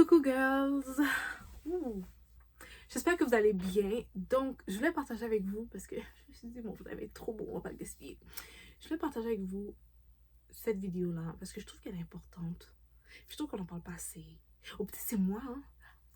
Coucou girls! Ouh. J'espère que vous allez bien. Donc, je voulais partager avec vous, parce que je me suis dit, bon, vous avez trop beau, on va le gaspiller. Je voulais partager avec vous cette vidéo-là, parce que je trouve qu'elle est importante. Je trouve qu'on n'en parle pas assez. Ou peut-être c'est moi, hein?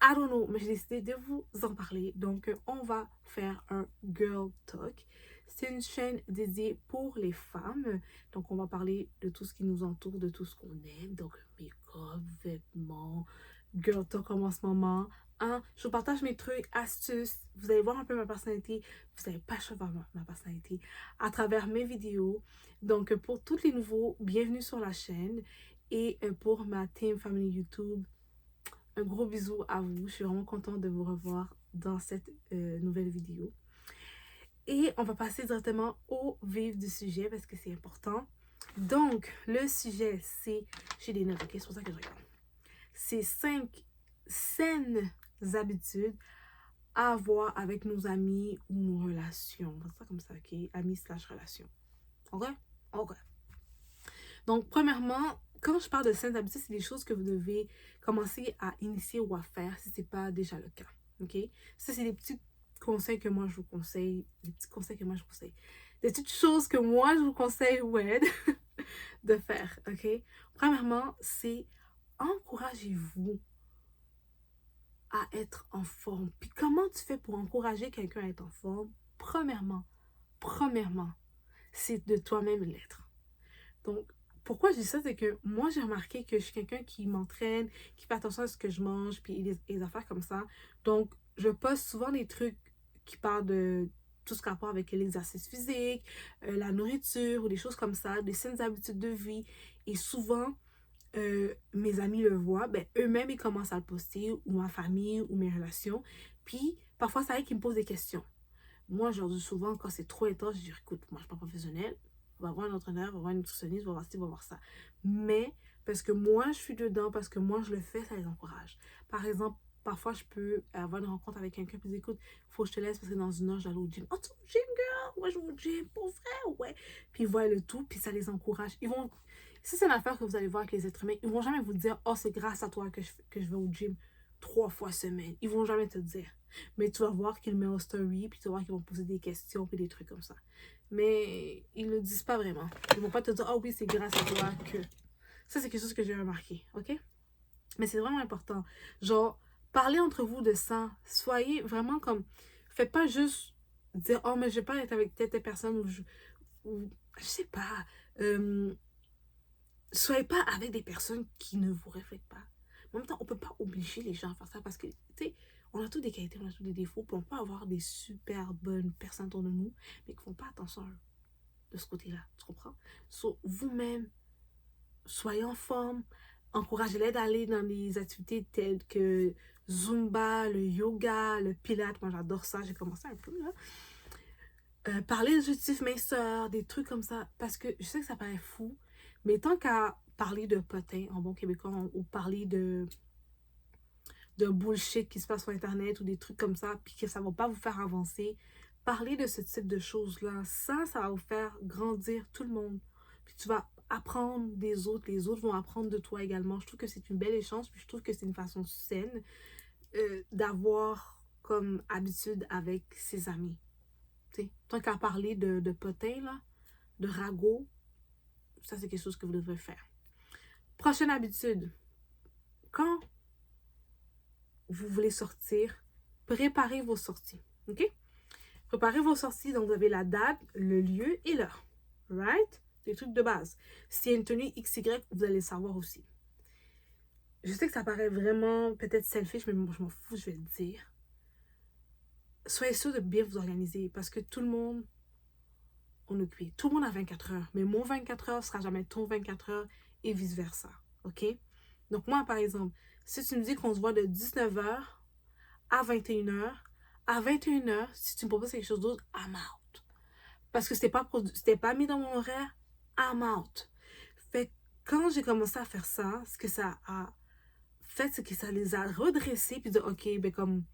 I don't know, mais j'ai décidé de vous en parler. Donc, on va faire un Girl Talk. C'est une chaîne dédiée pour les femmes. Donc, on va parler de tout ce qui nous entoure, de tout ce qu'on aime. Donc, make-up, vêtements, Girl Talk comme en ce moment. Hein? Je vous partage mes trucs, astuces. Vous allez voir un peu ma personnalité. Vous n'allez pas choisir ma personnalité à travers mes vidéos. Donc, pour tous les nouveaux, bienvenue sur la chaîne. Et pour ma team family YouTube, un gros bisou à vous. Je suis vraiment contente de vous revoir dans cette nouvelle vidéo. Et on va passer directement au vif du sujet parce que c'est important. Donc, le sujet, c'est... J'ai des notes, ok? C'est pour ça que je regarde. C'est 5 saines habitudes à avoir avec nos amis ou nos relations. On va dire ça comme ça, ok? Amis/relations. Ok? Ok. Donc, premièrement, quand je parle de saines habitudes, c'est des choses que vous devez commencer à initier ou à faire si ce n'est pas déjà le cas. OK? Ça, c'est des petits conseils que moi, je vous conseille. Des petits conseils que moi, je vous conseille. Des petites choses que moi, je vous conseille, ouais, de faire. OK? Premièrement, c'est encouragez-vous à être en forme. Puis comment tu fais pour encourager quelqu'un à être en forme? Premièrement, c'est de toi-même l'être. Donc, pourquoi je dis ça, c'est que moi, j'ai remarqué que je suis quelqu'un qui m'entraîne, qui fait attention à ce que je mange, puis les affaires comme ça. Donc, je poste souvent des trucs qui parlent de tout ce qui a rapport avec l'exercice physique, la nourriture, ou des choses comme ça, des saines habitudes de vie. Et souvent, mes amis le voient, ben, eux-mêmes, ils commencent à le poster, ou ma famille, ou mes relations. Puis, parfois, ça arrive qu'ils me posent des questions. Moi, je leur dis souvent, quand c'est trop intense, je dis, écoute, moi, je ne suis pas professionnelle. On va voir un entraîneur, on va voir un nutritionniste, on va voir ci, on va voir ça. Mais, parce que moi, je suis dedans, parce que moi, je le fais, ça les encourage. Par exemple, parfois, je peux avoir une rencontre avec quelqu'un, puis écoute, il faut que je te laisse, parce que dans une heure, j'allais au gym. Oh, tu vas au gym, girl? Ouais, je vais au gym, pour vrai, ouais. Puis, ils voient le tout, puis ça les encourage. Ils vont... Si c'est une affaire que vous allez voir avec les êtres humains, ils vont jamais vous dire, oh, c'est grâce à toi que je vais au gym 3 fois semaine. Ils vont jamais te dire. Mais tu vas voir qu'ils mettent en story, puis tu vas voir qu'ils vont poser des questions, puis des trucs comme ça. Mais ils ne le disent pas vraiment. Ils vont pas te dire, oh oui, c'est grâce à toi que... Ça, c'est quelque chose que j'ai remarqué, ok? Mais c'est vraiment important. Genre, parlez entre vous de ça. Soyez vraiment comme... Faites pas juste dire, oh, mais je vais pas être avec telle personne, ou je sais pas. Soyez pas avec des personnes qui ne vous reflètent pas. En même temps, on peut pas obliger les gens à faire ça parce que, tu sais, on a tous des qualités, on a tous des défauts, puis on peut avoir des super bonnes personnes autour de nous, mais qui font pas attention à eux de ce côté-là, tu comprends? So, vous-même, soyez en forme, encouragez-les d'aller dans des activités telles que Zumba, le yoga, le Pilates, moi j'adore ça, j'ai commencé un peu, là. Parler des objectifs minceurs, des trucs comme ça, parce que je sais que ça paraît fou, mais tant qu'à parler de potins en bon québécois, ou parler de bullshit qui se passe sur Internet ou des trucs comme ça, puis que ça va pas vous faire avancer, parler de ce type de choses-là, ça va vous faire grandir tout le monde. Puis tu vas apprendre des autres, les autres vont apprendre de toi également. Je trouve que c'est une belle échange, puis je trouve que c'est une façon saine d'avoir comme habitude avec ses amis. T'sais, tant qu'à parler de potins, là, de ragots, ça c'est quelque chose que vous devrez faire. Prochaine habitude, quand vous voulez sortir, préparez vos sorties, ok? Préparez vos sorties, donc vous avez la date, le lieu et l'heure, right? Des trucs de base. S'il y a une tenue XY, vous allez le savoir aussi. Je sais que ça paraît vraiment peut-être selfish, mais moi je m'en fous, je vais le dire. Soyez sûr de bien vous organiser parce que tout le monde on occupé. Tout le monde a 24 heures, mais mon 24 heures sera jamais ton 24 heures et vice-versa, ok? Donc moi, par exemple, si tu me dis qu'on se voit de 19h à 21h, à 21h, si tu me proposes quelque chose d'autre, I'm out. Parce que c'était pas mis dans mon horaire, I'm out. Fait que quand j'ai commencé à faire ça, ce que ça a fait, c'est que ça les a redressés, puis de ok, ben comme...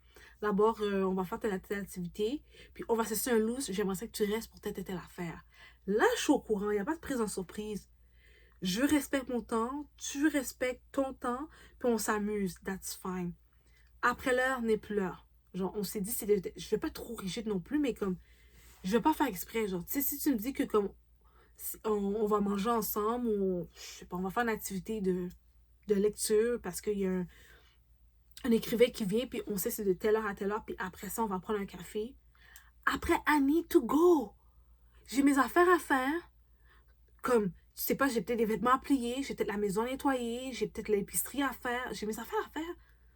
D'abord, on va faire telle activité, puis on va cesser un loose, j'aimerais ça que tu restes pour telle affaire. Là, je suis au courant, il n'y a pas de prise en surprise. Je respecte mon temps, tu respectes ton temps, puis on s'amuse. That's fine. Après l'heure n'est plus l'heure. Genre, on s'est dit, je vais pas être trop rigide non plus, mais comme, je vais pas faire exprès. Genre, tu sais, si tu me dis que comme, on va manger ensemble, ou, je sais pas, on va faire une activité de lecture parce qu'il y a un écrivain qui vient, puis on sait c'est de telle heure à telle heure, puis après ça, on va prendre un café. Après, I need to go. J'ai mes affaires à faire. Comme, tu sais pas, j'ai peut-être des vêtements à plier, j'ai peut-être la maison à nettoyer, j'ai peut-être l'épicerie à faire, j'ai mes affaires à faire.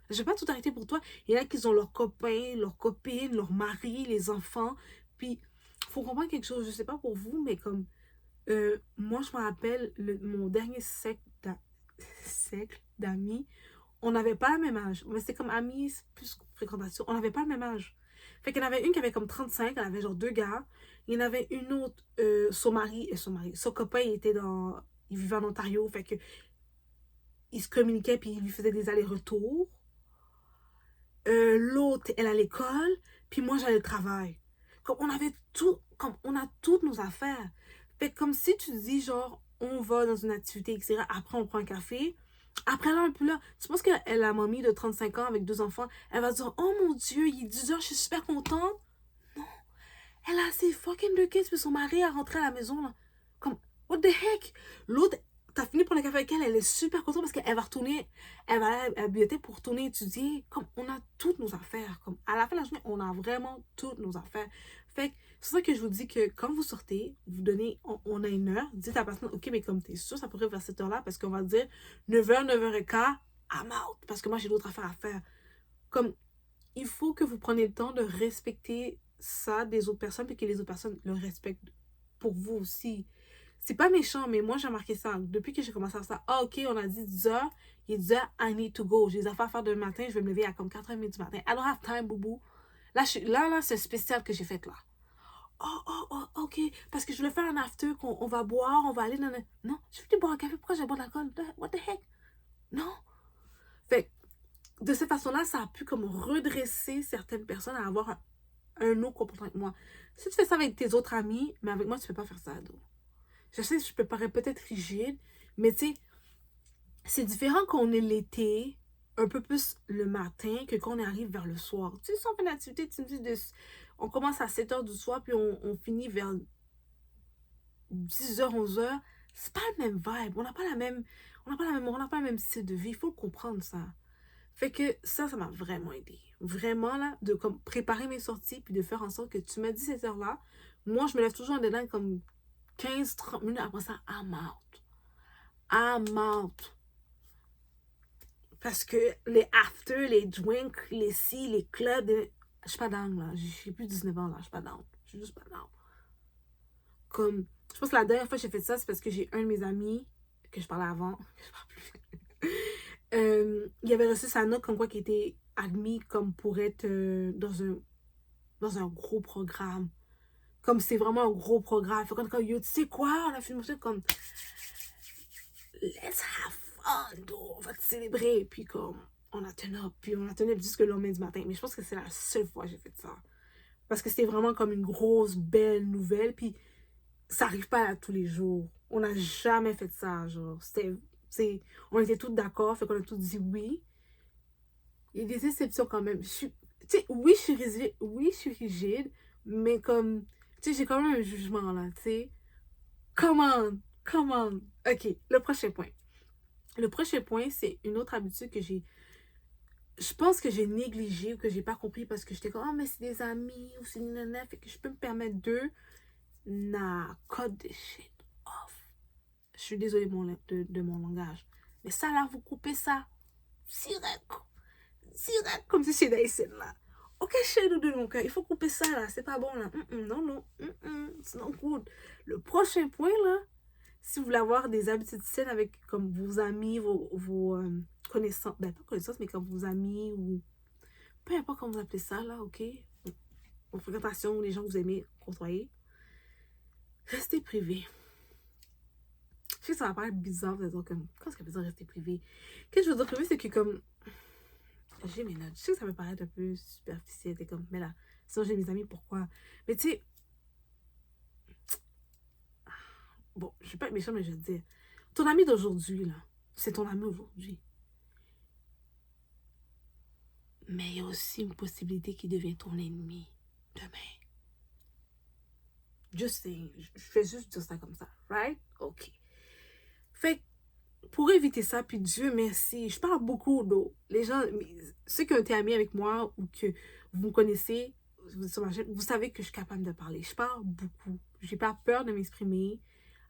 Je vais pas tout arrêter pour toi. Il y en a qui ont leurs copains, leurs copines, leurs maris, les enfants. Puis, faut comprendre quelque chose, je sais pas pour vous, mais comme, moi, je me rappelle, mon dernier cercle d'amis, on n'avait pas le même âge. Mais c'était comme amis, plus fréquentation. On n'avait pas le même âge. Fait qu'il y en avait une qui avait comme 35, elle avait genre 2 gars. Il y en avait une autre, son copain, il vivait en Ontario, fait que il se communiquait puis il lui faisait des allers-retours. L'autre, elle à l'école, puis moi j'allais au travail. Comme on avait tout, comme on a toutes nos affaires. Fait que comme si tu dis genre, on va dans une activité, etc. Après on prend un café. Après là, un peu là, tu penses qu'elle, la mamie de 35 ans avec 2 enfants, elle va se dire, oh mon Dieu, il est 10 heures, je suis super contente. Non, elle a ses fucking 2 kids, puis son mari a rentré à la maison, là. Comme, what the heck? L'autre, t'as fini pour le café avec elle, elle est super contente parce qu'elle va retourner, elle va aller à la bibliothèque pour retourner étudier. Comme, on a toutes nos affaires. Comme, à la fin de la journée, on a vraiment toutes nos affaires. Fait que, c'est ça que je vous dis que quand vous sortez, vous donnez, on a une heure, dites à la personne, ok, mais comme t'es sûr, ça pourrait vers cette heure-là, parce qu'on va dire 9h, 9h15, I'm out, parce que moi j'ai d'autres affaires à faire. Comme, il faut que vous preniez le temps de respecter ça des autres personnes et que les autres personnes le respectent pour vous aussi. C'est pas méchant, mais moi j'ai remarqué ça. Depuis que j'ai commencé à faire ça, ah ok, on a dit 10 heures, il est 10 heures, I need to go. J'ai des affaires à faire demain matin, je vais me lever à comme 4h30 du matin. I don't have time, boubou. Là, c'est spécial que j'ai fait là. Oh, ok, parce que je voulais faire un after, qu'on va boire, on va aller dans le... Non, je vais boire un café, pourquoi j'ai boire de l'alcool? What the heck? Non. Fait de cette façon-là, ça a pu comme redresser certaines personnes à avoir un autre comportement avec moi. Si tu fais ça avec tes autres amis, mais avec moi, tu ne peux pas faire ça. Donc. Je sais que je peux paraître peut-être rigide, mais tu sais, c'est différent qu'on est l'été, un peu plus le matin, que quand on arrive vers le soir. Tu sais, si on fait une activité, tu me dis, on commence à 7h du soir, puis on finit vers 10h, 11h. C'est pas le même vibe. On n'a pas la même, on n'a pas le même style de vie. Il faut le comprendre, ça. Fait que ça m'a vraiment aidé. Vraiment, là, de comme préparer mes sorties, puis de faire en sorte que tu me dis cette heure-là. Moi, je me lève toujours en dedans comme 15-30 minutes après ça, I'm out. I'm out. Parce que les after, les drinks, les ci, les clubs, je suis pas down, là. J'ai plus de 19 ans, là. Je suis pas down. Je suis juste pas down. Comme, je pense que la dernière fois que j'ai fait ça, c'est parce que j'ai un de mes amis, que je parlais avant, que je parle plus, il avait reçu sa note comme quoi qu'il était admis comme pour être dans un gros programme. Comme c'est vraiment un gros programme. Fait comme, yo, tu sais quoi, on a fait une musique comme, let's have fun, though. On va te célébrer. Puis comme, on a tenu up. Puis on a tenu up jusque le lendemain du matin. Mais je pense que c'est la seule fois que j'ai fait ça. Parce que c'était vraiment comme une grosse, belle nouvelle. Puis ça arrive pas à tous les jours. On n'a jamais fait ça, genre. On était tous d'accord, fait qu'on a tous dit oui. Il y a des exceptions quand même. Oui, je suis rigide, mais comme, tu sais, j'ai quand même un jugement, là, tu sais. Come on. OK, le prochain point. Le prochain point, c'est une autre habitude que je pense que j'ai négligé ou que j'ai pas compris parce que j'étais comme, oh, mais c'est des amis ou c'est nanana, fait que je peux me permettre d'eux. Nah, cut this shit off. Je suis désolée de mon langage. Mais ça, là, vous coupez ça. Direct, comme si c'était ici, là. Ok, chez nous de mon cœur, il faut couper ça, là. C'est pas bon, là. Non. C'est not good. Le prochain point, là, si vous voulez avoir des habitudes saines avec comme vos amis, vos connaissances, ben pas connaissances, mais comme vos amis ou peu importe comment vous appelez ça, là, ok? Vos fréquentations ou les gens que vous aimez côtoyer, restez privé. Je sais que ça va paraître bizarre de dire comme, qu'est-ce que ça veut dire rester privé? Qu'est-ce que je veux dire privé, c'est que comme, j'ai mes notes, je sais que ça peut paraître un peu superficiel, t'es comme, mais là, sinon j'ai mes amis, pourquoi? Mais tu sais, bon, je vais pas être méchante, mais je vais te dire, ton ami d'aujourd'hui, là, c'est ton ami aujourd'hui. Mais il y a aussi une possibilité qu'il devienne ton ennemi demain. Just saying. Je fais juste dire ça comme ça. Right? OK. Fait que pour éviter ça, puis Dieu merci, je parle beaucoup d'eau. Les gens, ceux qui ont été amis avec moi ou que vous me connaissez, vous savez que je suis capable de parler. Je parle beaucoup. J'ai pas peur de m'exprimer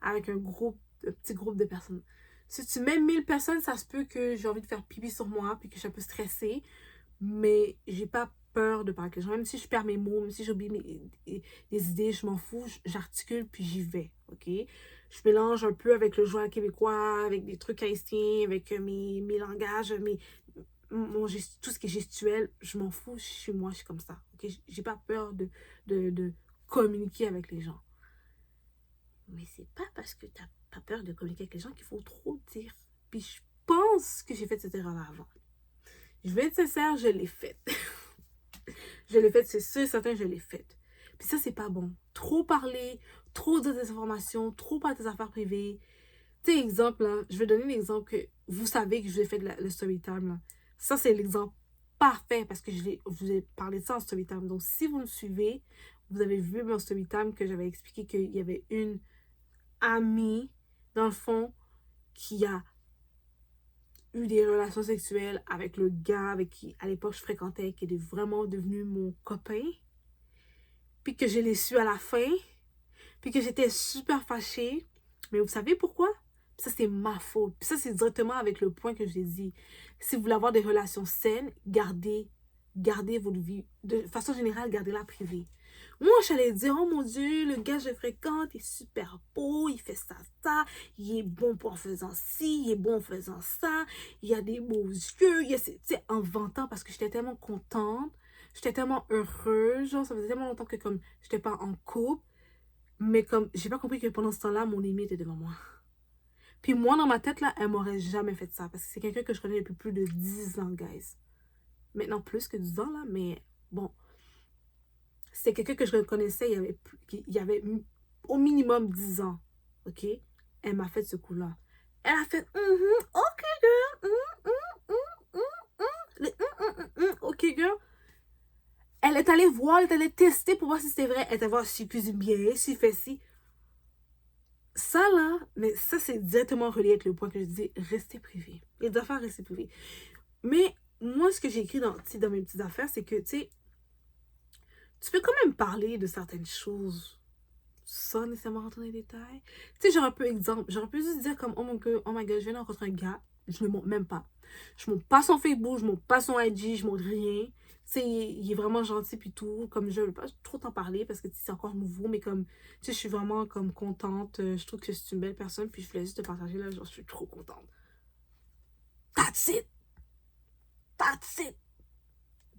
avec un petit groupe de personnes. Si tu mets 1000 personnes, ça se peut que j'ai envie de faire pipi sur moi, puis que je suis un peu stressée. Mais j'ai pas peur de parler avec les gens. Même si je perds mes mots, même si j'oublie des idées, je m'en fous, j'articule puis j'y vais, ok? Je mélange un peu avec le joie québécois, avec des trucs haïtiens, avec mes langages, tout ce qui est gestuel, je m'en fous, je suis moi, je suis comme ça, ok? J'ai pas peur de communiquer avec les gens. Mais c'est pas parce que t'as pas peur de communiquer avec les gens qu'il faut trop dire. Puis je pense que j'ai fait cette erreur-là avant. Je vais être sincère, je l'ai faite. Je l'ai faite, c'est sûr, certain, je l'ai faite. Puis ça, c'est pas bon. Trop parler, trop dire des informations, trop parler des affaires privées. Tu sais, exemple, là, je vais donner l'exemple que vous savez que je vous ai fait le story time. Là. Ça, c'est l'exemple parfait parce que je vous ai parlé de ça en story time. Donc, si vous me suivez, vous avez vu mon story time que j'avais expliqué qu'il y avait une amie, dans le fond, qui a eu des relations sexuelles avec le gars avec qui, à l'époque, je fréquentais, qui est vraiment devenu mon copain. Puis que je l'ai su à la fin. Puis que j'étais super fâchée. Mais vous savez pourquoi? Ça, c'est ma faute. Puis ça, c'est directement avec le point que j'ai dit. Si vous voulez avoir des relations saines, gardez votre vie. De façon générale, gardez-la privée. Moi, j'allais dire, oh mon Dieu, le gars que je fréquente est super beau, il fait ça, il est bon en faisant ci, il est bon en faisant ça, il a des beaux yeux, en vantant parce que j'étais tellement contente, j'étais tellement heureuse, genre, ça faisait tellement longtemps que comme, j'étais pas en couple, mais comme, j'ai pas compris que pendant ce temps-là, mon ami était devant moi. Puis moi, dans ma tête, là, elle m'aurait jamais fait ça, parce que c'est quelqu'un que je connais depuis plus de 10 ans, guys. Maintenant, plus que 10 ans, là, mais bon. C'est quelqu'un que je connaissais il y avait au minimum 10 ans. OK? Elle m'a fait ce coup-là. Elle a fait OK, girl. OK, girl. Elle est allée voir, elle est allée tester pour voir si c'était vrai. Elle est allée voir si cuisine bien, si fait ci. Ça, là, mais ça, c'est directement relié avec le point que je disais, rester privé. Les affaires, rester privé. Mais moi, ce que j'ai écrit dans mes petites affaires, c'est que, tu sais, tu peux quand même parler de certaines choses sans nécessairement rentrer dans les détails. Tu sais, j'aurais pu juste dire comme, oh my god, je viens de rencontrer un gars, je le montre même pas. Je montre pas son Facebook, je montre pas son IG, je montre rien. Tu sais, il est vraiment gentil puis tout, comme je veux pas trop t'en parler parce que c'est encore nouveau, mais comme, tu sais, je suis vraiment comme contente, je trouve que c'est une belle personne, puis je voulais juste te partager là, genre, je suis trop contente. That's it! That's it!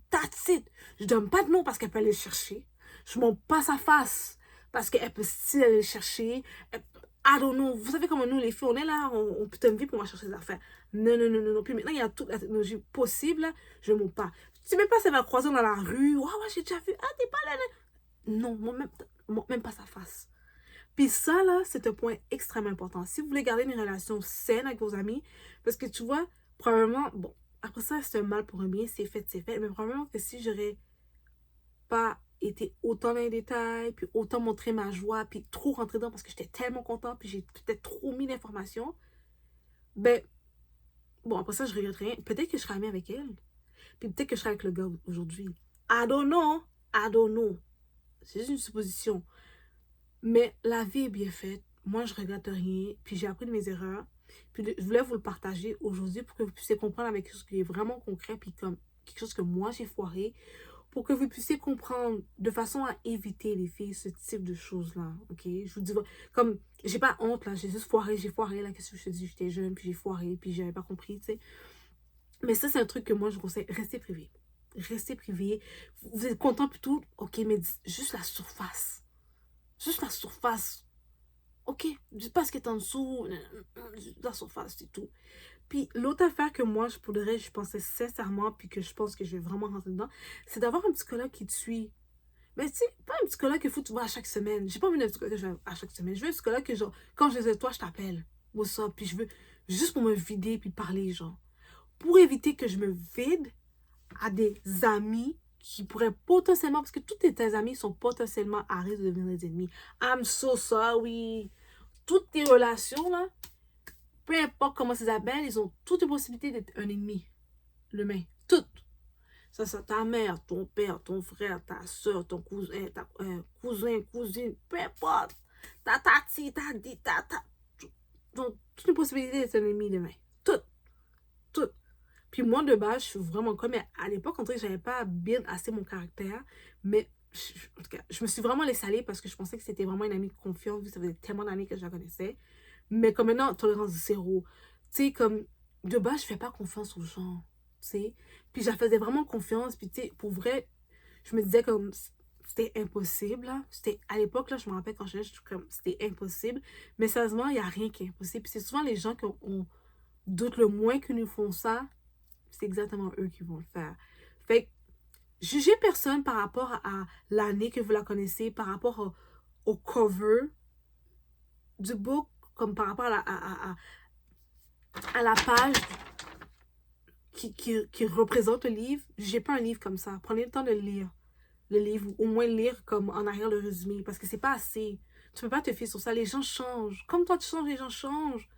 That's it! Je donne pas de nom parce qu'elle peut aller le chercher. Je montre pas sa face parce qu'elle peut style aller le chercher. I don't know. Vous savez comment nous, les filles, on est là, on putain de vie pour chercher des affaires. Non, non, non, non, non. Puis maintenant, il y a toute la technologie possible. Là, je ne montre pas. Tu sais même pas si elle va croiser dans la rue. Ouais, ouais, j'ai déjà vu. Ah, t'es pas là. Non, même pas sa face. Puis ça, là, c'est un point extrêmement important. Si vous voulez garder une relation saine avec vos amis, parce que tu vois, probablement, bon, après ça, c'est un mal pour un bien, c'est fait, mais probablement que si j'aurais pas été autant dans les détails, puis autant montrer ma joie, puis trop rentrer dedans parce que j'étais tellement contente, puis j'ai peut-être trop mis d'informations, ben, bon, après ça, je regrette rien. Peut-être que je serais amie avec elle, puis peut-être que je serais avec le gars aujourd'hui. I don't know, I don't know. C'est juste une supposition. Mais la vie est bien faite. Moi, je regrette rien. Puis j'ai appris de mes erreurs. Puis je voulais vous le partager aujourd'hui pour que vous puissiez comprendre avec quelque chose qui est vraiment concret. Puis comme quelque chose que moi, j'ai foiré. Pour que vous puissiez comprendre de façon à éviter, les filles, ce type de choses-là. OK? Je vous dis, comme, j'ai pas honte, là. J'ai juste foiré. J'ai foiré, là. Qu'est-ce que je te dis? J'étais jeune, puis j'ai foiré, puis j'avais pas compris, tu sais. Mais ça, c'est un truc que moi, je conseille. Restez privé. Restez privé. Vous êtes content plutôt? OK, mais juste la surface. Juste la surface. OK, dis pas ce qui est en dessous, la surface, c'est tout. Puis l'autre affaire que moi, je pensais sincèrement, puis que je pense que je vais vraiment rentrer dedans, c'est d'avoir un psychologue qui te suit. Mais tu sais, pas un psychologue qu'il faut que tu vois à chaque semaine. J'ai pas envie d'un psychologue que je vais à chaque semaine. Je veux un psychologue que genre, quand je les ai toi, je t'appelle. what's up, puis je veux juste pour me vider, puis parler, genre. Pour éviter que je me vide à des amis qui pourraient potentiellement, parce que tous tes amis sont potentiellement à risque de devenir des ennemis. I'm so sorry. Toutes tes relations, là, peu importe comment ils s'appellent, ils ont toutes les possibilités d'être un ennemi. L'humain. Toutes. Ça, c'est ta mère, ton père, ton frère, ta soeur, ton cousin, cousin, cousine, peu importe. Ta tati, ta dit, donc, toutes les possibilités d'être un ennemi demain. Toutes. Toutes. Puis moi, de base, je suis vraiment comme... Mais à l'époque, en tout cas, j'avais pas bien assez mon caractère. Mais, en tout cas, je me suis vraiment laissée aller parce que je pensais que c'était vraiment une amie de confiance, vu que ça faisait tellement d'années que je la connaissais. Mais comme maintenant, tolérance zéro. Tu sais, comme... De base, je fais pas confiance aux gens. Tu sais. Puis je la faisais vraiment confiance. Puis, tu sais, pour vrai, je me disais comme... C'était impossible, là. À l'époque, là, je me rappelle quand je suis comme... C'était impossible. Mais sérieusement, il n'y a rien qui est impossible. Puis c'est souvent les gens qui ont doute le moins que nous font ça, c'est exactement eux qui vont le faire. Fait que, jugez personne par rapport à l'année que vous la connaissez, par rapport au cover du book, comme par rapport à la page qui représente le livre. Jugez pas un livre comme ça. Prenez le temps de lire le livre, ou au moins lire comme en arrière le résumé, parce que c'est pas assez. Tu peux pas te fier sur ça. Les gens changent. Comme toi, tu changes, les gens changent.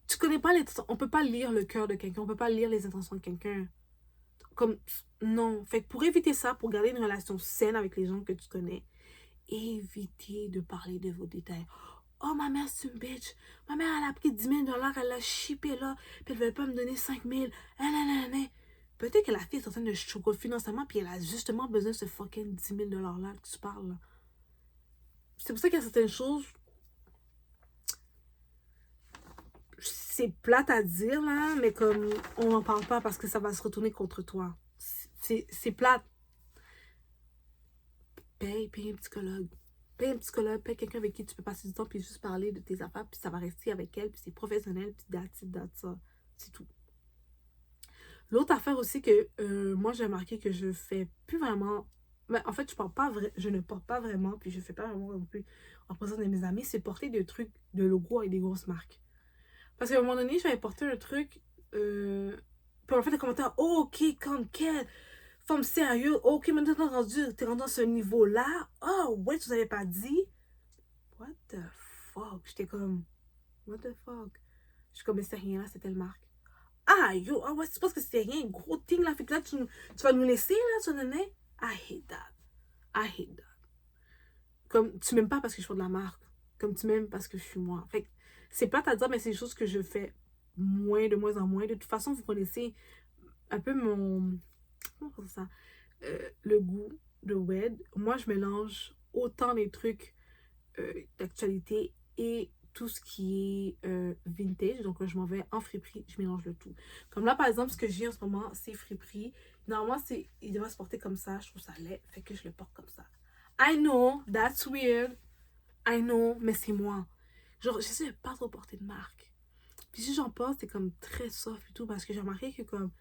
Tu connais pas les... On peut pas lire le cœur de quelqu'un. On peut pas lire les intentions de quelqu'un. Comme, non. Fait que pour éviter ça, pour garder une relation saine avec les gens que tu connais, évitez de parler de vos détails. Oh, ma mère, c'est une bitch. Ma mère, elle a pris 10 000 $, elle l'a shippé là, puis elle veut pas me donner 5 000. Peut-être que la fille est en train de choquer financièrement, puis elle a justement besoin de ce fucking 10 000 $ là que tu parles. C'est pour ça qu'il y a certaines choses, c'est plate à dire là, mais comme on n'en parle pas parce que ça va se retourner contre toi. C'est plate. Paye un psychologue. Paye un psychologue, paye quelqu'un avec qui tu peux passer du temps, puis juste parler de tes affaires, puis ça va rester avec elle, puis c'est professionnel, puis ça. C'est tout. L'autre affaire aussi que moi j'ai remarqué que je fais plus vraiment. Mais en fait, je ne porte pas vraiment, puis je fais pas vraiment non plus en présence de mes amis, c'est porter des trucs de logo avec des grosses marques. Parce qu'à un moment donné, j'avais porté un truc, puis on fait des commentaires, oh, ok, comme quelle femme sérieuse, ok, maintenant t'es rendu à ce niveau-là, oh, ouais, tu n'avais pas dit. What the fuck? J'étais comme, what the fuck? Je suis comme, mais c'est rien là, c'est telle marque. Ah, yo, ah ouais, tu penses que c'est rien, gros thing là, fait que là, tu vas nous laisser là, tu connais? I hate that. I hate that. Comme, tu m'aimes pas parce que je suis de la marque. Comme tu m'aimes parce que je suis moi. Fait que, c'est plate à dire, mais c'est des choses que je fais de moins en moins. De toute façon, vous connaissez un peu mon... Comment on dit ça? Le goût de WED. Moi, je mélange autant les trucs d'actualité et tout ce qui est vintage. Donc, je m'en vais en friperie, je mélange le tout. Comme là, par exemple, ce que j'ai en ce moment, c'est friperie. Normalement, il devrait se porter comme ça. Je trouve ça laid. Fait que je le porte comme ça. I know, that's weird. I know, mais c'est moi. Genre, j'essaie de pas trop porter de marque. Puis si j'en porte, c'est comme très soft et tout. Parce que j'ai remarqué que comme...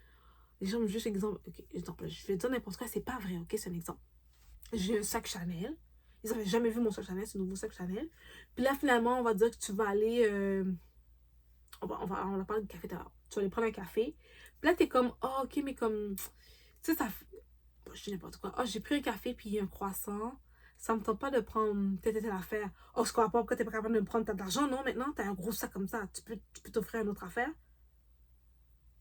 Les gens me jugent, exemple... Ok, exemple, je vais dire n'importe quoi, c'est pas vrai, ok? C'est un exemple. J'ai un sac Chanel. Ils n'avaient jamais vu mon sac Chanel, c'est un nouveau sac Chanel. Puis là, finalement, on va dire que tu vas aller... on va parler de café tout à l'heure. Tu vas aller prendre un café. Puis là, t'es comme, oh, ok, mais comme... Tu sais, ça... Je dis n'importe quoi. Oh, j'ai pris un café puis un croissant. Ça me tente pas de prendre telle affaire. Oh, je crois pas, pourquoi t'es pas capable de me prendre tant d'argent? Non, maintenant, t'as un gros sac comme ça. Tu peux t'offrir une autre affaire?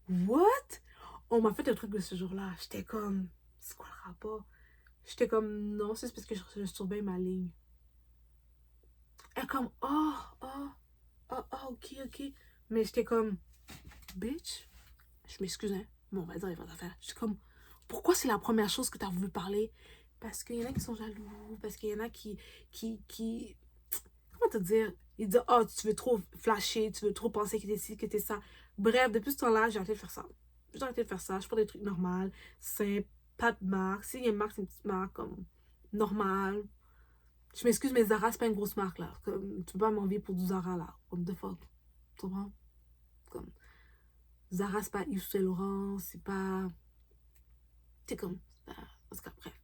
What? On m'a fait un truc de ce jour-là. J'étais comme, c'est quoi le rapport? J'étais comme, non, c'est parce que je surveille ma ligne. Elle est comme, ok. Mais j'étais comme, bitch, je m'excuse, hein. Bon, on va dire les vraies affaires. J'étais comme, pourquoi c'est la première chose que t'as voulu parler? Parce qu'il y en a qui sont jaloux, parce qu'il y en a qui... Comment te dire? Ils disent, oh, tu veux trop flasher, tu veux trop penser que t'es ci, que t'es ça. Bref, depuis ce temps-là, j'ai arrêté de faire ça. J'ai arrêté de faire ça. Je prends des trucs normaux, simples, pas de marque. S'il y a une marque, c'est une petite marque, comme, normale. Je m'excuse, mais Zara, c'est pas une grosse marque, là. Comme, tu peux pas m'envier pour du Zara, là. Comme, the fuck. Tu comprends? Comme, Zara, c'est pas Yves Saint Laurent, c'est pas... C'est comme... En tout cas, bref.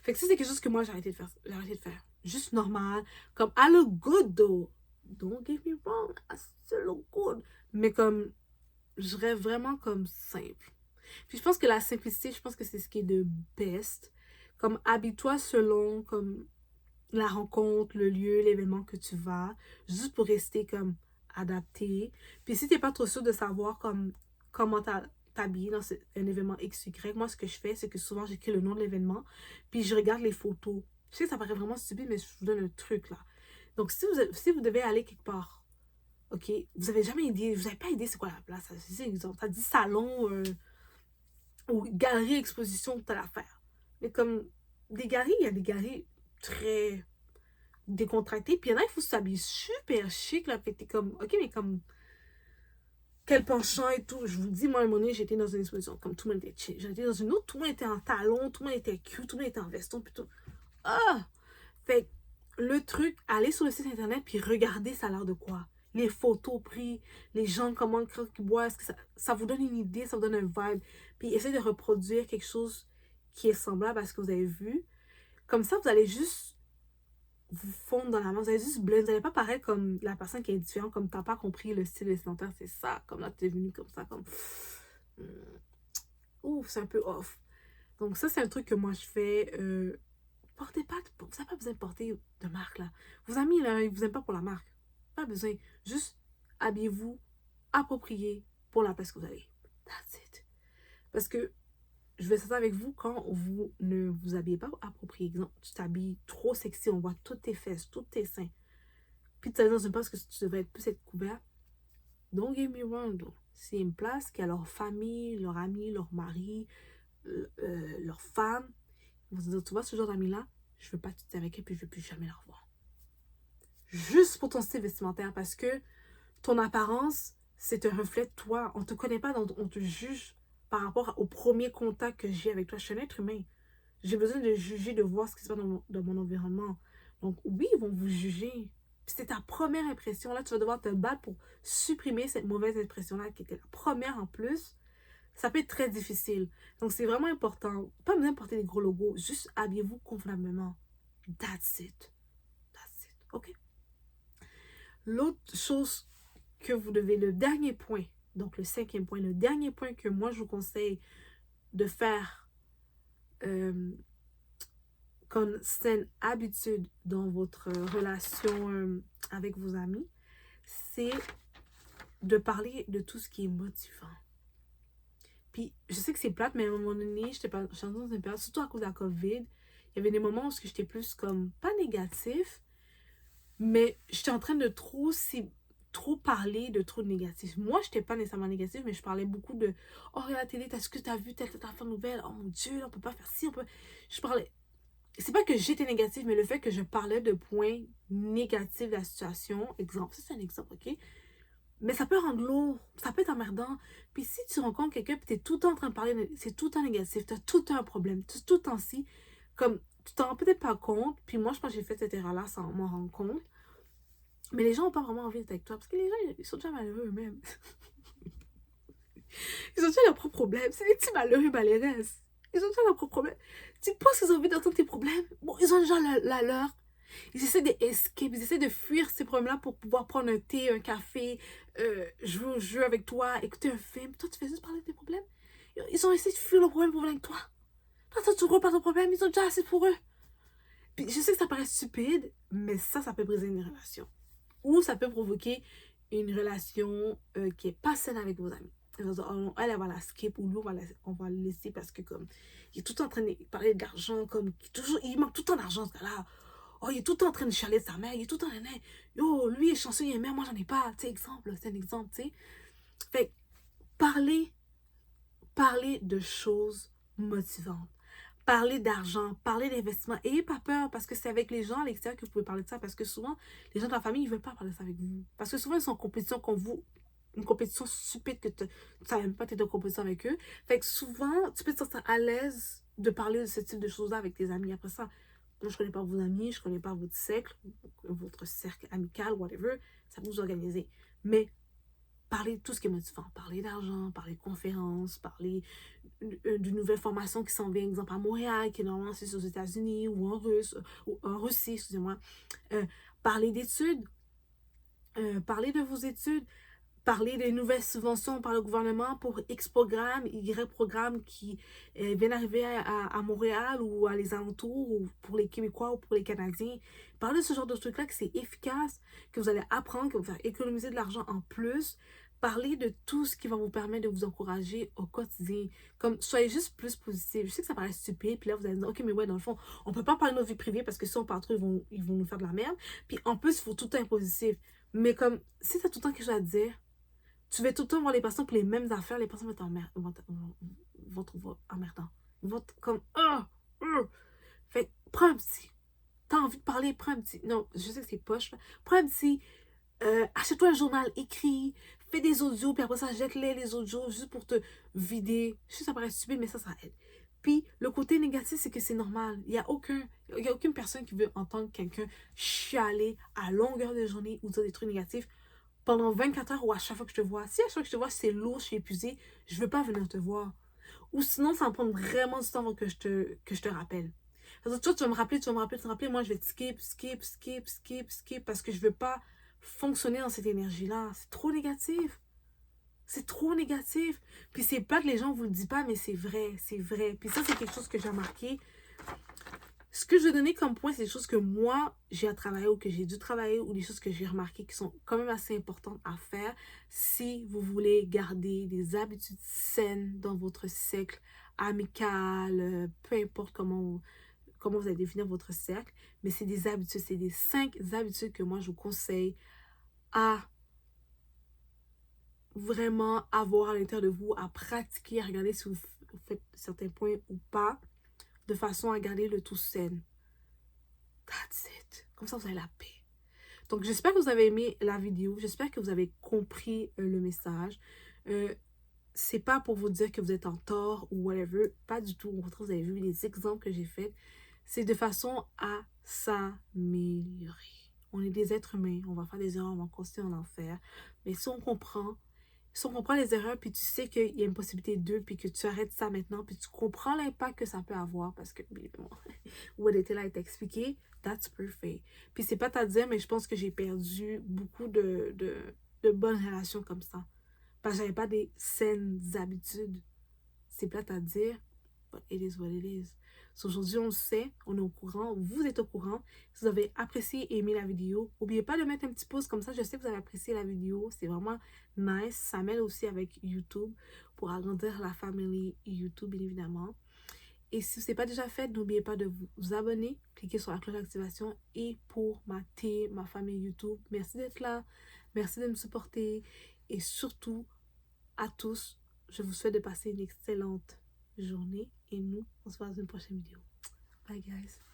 Fait que ça, c'est quelque chose que moi, j'ai arrêté de faire. J'ai arrêté de faire. Juste normal. Comme, I look good, though. don't get me wrong, I still look good. Mais comme, je rêve vraiment comme simple. Puis je pense que la simplicité, je pense que c'est ce qui est de best. Comme, habille-toi selon, comme, la rencontre, le lieu, l'événement que tu vas, juste pour rester comme adapté. Puis si t'es pas trop sûr de savoir comme comment t'habiller dans un événement XY, moi ce que je fais, c'est que souvent j'écris le nom de l'événement, puis je regarde les photos. Je sais que ça paraît vraiment stupide, mais je vous donne un truc là. Donc si vous devez aller quelque part, ok, vous avez jamais idée, vous avez pas idée c'est quoi la place. C'est exemple, t'as dit salon ou galerie, exposition, t'as l'affaire. Mais comme des galeries, il y a des galeries très décontracté. Puis il y en a, il faut s'habiller super chic, là. Fait que t'es comme, ok, mais comme, quel penchant et tout. Je vous dis, moi, à un moment donné, j'étais dans une exposition, comme tout le monde était chic. J'étais dans une autre, tout le monde était en talons, tout le monde était cute, tout le monde était en veston, plutôt. Ah! Fait que le truc, allez sur le site internet, puis regardez ça a l'air de quoi. Les photos prises, les gens, comment ils boivent, est-ce que ça vous donne une idée, ça vous donne un vibe. Puis essayez de reproduire quelque chose qui est semblable à ce que vous avez vu. Comme ça, vous allez juste vous fondre dans la main. Vous allez juste blend. Vous n'allez pas paraître comme la personne qui est différente, comme t'as pas compris le style vestimentaire, c'est ça. Comme là, tu es venu comme ça, comme. Ouf, c'est un peu off. Donc, ça, c'est un truc que moi je fais. Portez pas. Vous n'avez pas besoin de porter de marque là. Vos amis là, ils vous aiment pas pour la marque. Pas besoin. Juste habillez-vous approprié pour la place que vous allez. That's it. Parce que je vais faire ça avec vous quand vous ne vous habillez pas approprié. Exemple, tu t'habilles trop sexy, on voit toutes tes fesses, tous tes seins. Puis tu es dans une place que tu devrais plus être couvert. Don't get me wrong. C'est une place qui a leur famille, leurs amis, leur mari, leur femme. Ils vont se dire, tu vois ce genre d'amis-là, je veux pas tout avec eux puis je veux plus jamais les revoir. Juste pour ton style vestimentaire parce que ton apparence, c'est un reflet de toi. On te connaît pas, donc on te juge par rapport au premier contact que j'ai avec toi. Je suis un être humain. J'ai besoin de juger, de voir ce qui se passe dans mon environnement. Donc oui, ils vont vous juger. C'est ta première impression. Là, tu vas devoir te battre pour supprimer cette mauvaise impression-là qui était la première en plus. Ça peut être très difficile. Donc c'est vraiment important. Pas besoin de porter des gros logos. Juste habillez-vous convenablement. That's it. That's it. OK? L'autre chose que vous devez, le dernier point, donc le 5e point, le dernier point que moi je vous conseille de faire comme saine habitude dans votre relation avec vos amis, c'est de parler de tout ce qui est motivant. Puis, je sais que c'est plate, mais à un moment donné, j'étais dans une période, surtout à cause de la COVID, il y avait des moments où j'étais plus comme, pas négatif, mais j'étais en train de trop parler de trop de négatif. Moi, j'étais pas nécessairement négatif, mais je parlais beaucoup de, oh, regarde la télé, est-ce que t'as vu telle affaire nouvelle? Oh mon Dieu, on peut pas faire ci, on peut... Je parlais, c'est pas que j'étais négative, mais le fait que je parlais de points négatifs de la situation, exemple, ça c'est un exemple, ok? Mais ça peut rendre lourd, ça peut être emmerdant. Puis si tu rencontres quelqu'un, puis t'es tout le temps en train de parler, c'est tout le temps négatif, t'as tout le temps un problème, tout le temps si, comme, tu t'en rends peut-être pas compte, puis moi je pense que j'ai fait cette erreur-là sans m'en rendre compte, mais les gens n'ont pas vraiment envie d'être avec toi, parce que les gens, ils sont déjà malheureux eux-mêmes. Ils ont déjà leurs propres problèmes, c'est des petits malheureux malheureux. Ils ont déjà leurs propres problèmes. Tu penses qu'ils ont envie d'entendre tes problèmes? Bon, ils ont déjà la leur. Ils essaient d'escape, ils essaient de fuir ces problèmes-là pour pouvoir prendre un thé, un café, jouer au jeu avec toi, écouter un film. Toi, tu fais juste parler de tes problèmes. Ils ont essayé de fuir le problème pour venir avec toi. Toi, tu repars ton problème, ils ont déjà assez pour eux. Puis je sais que ça paraît stupide, mais ça peut briser une relation. Ou ça peut provoquer une relation qui est pas saine avec vos amis. Elle, elle va la skip ou lui, on va le laisser parce que comme il est tout le temps en train de parler d'argent, comme il manque tout le temps d'argent ce gars-là. Oh, il est tout le temps en train de chialer de sa mère, il est tout le temps en yo, lui est chanceux, il est mère, moi j'en ai pas. Tu sais, exemple, c'est un exemple, tu sais. Fait parler de choses motivantes. Parler d'argent, parler d'investissement. Ayez pas peur parce que c'est avec les gens à l'extérieur que vous pouvez parler de ça. Parce que souvent, les gens de la famille, ils ne veulent pas parler de ça avec vous. Parce que souvent, ils sont en compétition comme vous. Une compétition stupide que tu ne savais même pas que tu étais en compétition avec eux. Fait que souvent, tu peux te sentir à l'aise de parler de ce type de choses-là avec tes amis. Après ça, moi, je ne connais pas vos amis, je ne connais pas votre cercle amical, whatever. Ça peut vous organiser. Mais parler de tout ce qui est motivant. Parler d'argent, parler de conférences, parler d'une nouvelle formation qui s'en vient, exemple, à Montréal, qui est normalement c'est aux États-Unis ou en Russie, excusez-moi. Parler d'études. Parlez de vos études. Parler des nouvelles subventions par le gouvernement pour X programme, Y programme qui viennent d'arriver à Montréal ou à les alentours, ou pour les Québécois ou pour les Canadiens. Parler de ce genre de trucs-là, que c'est efficace, que vous allez apprendre, que vous allez économiser de l'argent en plus. Parlez de tout ce qui va vous permettre de vous encourager au quotidien. Comme, soyez juste plus positif. Je sais que ça paraît stupide, puis là, vous allez dire, OK, mais ouais, dans le fond, on peut pas parler de nos vies privées parce que si on parle trop, ils vont nous faire de la merde. Puis en plus, il faut tout le temps être positif. Mais comme, si tu as tout le temps quelque chose à dire, tu vas tout le temps voir les personnes pour les mêmes affaires, les personnes vont te trouver emmerdant. Ils vont comme, Fait que, prends un petit. T'as envie de parler, prends un petit. Non, je sais que c'est poche, là. Prends un petit. Achète-toi un journal écrit. Fais des audios, puis après ça, jette-les audios, juste pour te vider. Je sais que ça paraît stupide, mais ça aide. Puis, le côté négatif, c'est que c'est normal. Il y a aucune personne qui veut entendre quelqu'un chialer à longueur de journée ou dire des trucs négatifs pendant 24 heures ou à chaque fois que je te vois. Si à chaque fois que je te vois, c'est lourd, je suis épuisée, je veux pas venir te voir. Ou sinon, ça va prendre vraiment du temps avant que je te rappelle. Parce que toi, tu vas me rappeler, tu vas me rappeler, tu vas me rappeler. Moi, je vais te skip parce que je veux pas fonctionner dans cette énergie-là. C'est trop négatif. C'est trop négatif. Puis c'est pas que les gens vous le disent pas, mais c'est vrai, c'est vrai. Puis ça, c'est quelque chose que j'ai remarqué. Ce que je vais donner comme point, c'est des choses que moi, j'ai à travailler ou que j'ai dû travailler ou des choses que j'ai remarquées qui sont quand même assez importantes à faire si vous voulez garder des habitudes saines dans votre cercle amical, peu importe comment vous allez définir votre cercle. Mais c'est des habitudes, c'est des 5 habitudes que moi, je vous conseille à vraiment avoir à l'intérieur de vous, à pratiquer, à regarder si vous faites certains points ou pas, de façon à garder le tout sain. That's it. Comme ça, vous avez la paix. Donc, j'espère que vous avez aimé la vidéo. J'espère que vous avez compris le message. C'est pas pour vous dire que vous êtes en tort ou whatever. Pas du tout. Au contraire, vous avez vu les exemples que j'ai faits. C'est de façon à s'améliorer. On est des êtres humains. On va faire des erreurs. On va continuer à en faire. Mais si on comprend les erreurs, puis tu sais qu'il y a une possibilité d'eux, puis que tu arrêtes ça maintenant, puis tu comprends l'impact que ça peut avoir, parce que, évidemment, où elle était là, elle t'a expliqué, that's perfect. Puis c'est pas à dire, mais je pense que j'ai perdu beaucoup de bonnes relations comme ça. Parce que j'avais pas des saines habitudes. C'est plate à dire, but it is what it is. So, aujourd'hui, on le sait, on est au courant, vous êtes au courant. Si vous avez apprécié et aimé la vidéo, n'oubliez pas de mettre un petit pouce comme ça. Je sais que vous avez apprécié la vidéo. C'est vraiment nice. Ça m'aide aussi avec YouTube pour agrandir la famille YouTube, bien évidemment. Et si ce n'est pas déjà fait, n'oubliez pas de vous abonner, cliquez sur la cloche d'activation. Et pour ma team, ma famille YouTube, merci d'être là. Merci de me supporter. Et surtout, à tous, je vous souhaite de passer une excellente journée et nous, on se voit dans une prochaine vidéo. Bye guys.